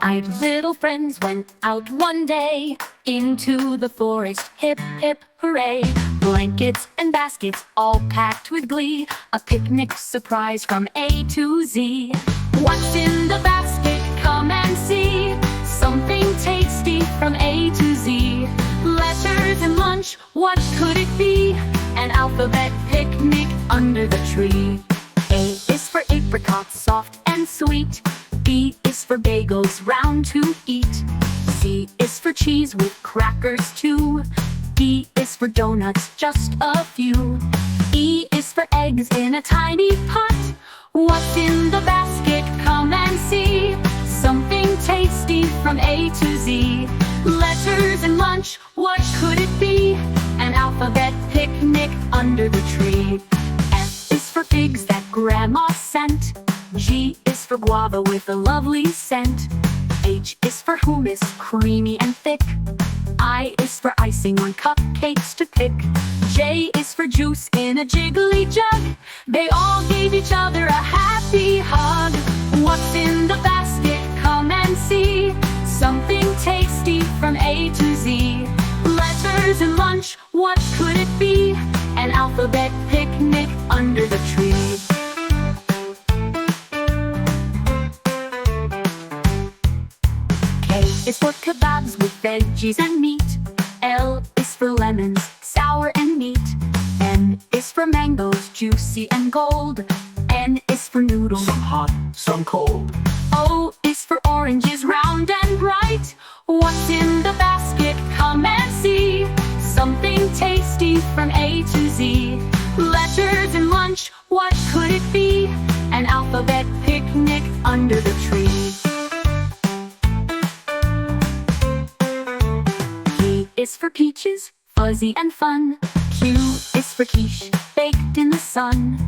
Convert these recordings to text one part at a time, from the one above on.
Five little friends went out one day into the forest, hip, hip, hooray. Blankets and baskets all packed with glee, a picnic surprise from A to Z. What's in the basket? Come and see. Something tasty from A to Z. Letters and lunch, what could it be? An alphabet picnic under the tree. A is for apricots, soft and sweet. B is for bagels, round to eat. C is for cheese with crackers too. D is for donuts, just a few. E is for eggs in a tiny pot. What's in the basket? Come and see. Something tasty from A to Z. Letters and lunch, what could it be? An alphabet picnic under the tree. F is for figs that Grandma sent. G is for guava with a lovely scent. H is for hummus, creamy and thick. I is for icing on cupcakes to pick. J is for juice in a jiggly jug. They all gave each other a happy hug. What's in the basket? Come and see. Something tasty from A to Z. Letters and lunch, what could it be? An alphabet picnic under the tree. K is for kebabs with veggies and meat. L is for lemons, sour and neat. N is for mangoes, juicy and gold. N is for noodles, some hot, some cold. O is for oranges, round and bright. What's in the basket? Come and see. Something tasty from A to Z. Letters and lunch, what could it be? An alphabet picnic under the tree. P is for peaches, fuzzy and fun. Q is for quiche, baked in the sun.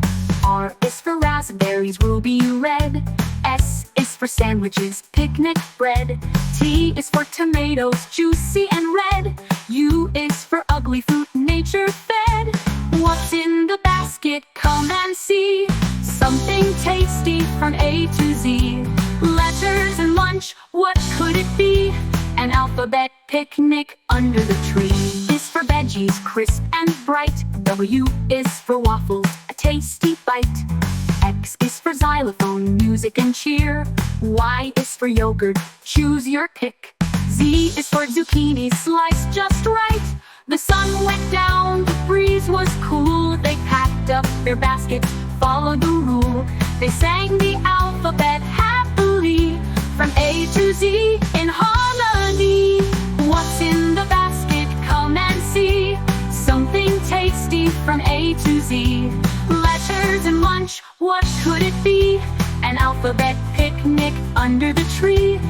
R is for raspberries, ruby red. S is for sandwiches, picnic bread. T is for tomatoes, juicy and red. U is for ugly fruit, nature fed. What's in the basket? Come and see. Something tasty from A to Z. Letters and lunch, what could it be? An alphabet picnic under the tree. Is for veggies, crisp and bright. W is for waffles, a tasty bite. X is for xylophone, music and cheer. Y is for yogurt, choose your pick. Z is for zucchini, sliced just right. The sun went down, the breeze was cool. They packed up their baskets, followed the rule. They sang the alphabet happily, from A to Z in harmony. What's in the basket? Come and see. Something tasty from A to Z. Letters and lunch, what could it be? An alphabet picnic under the tree.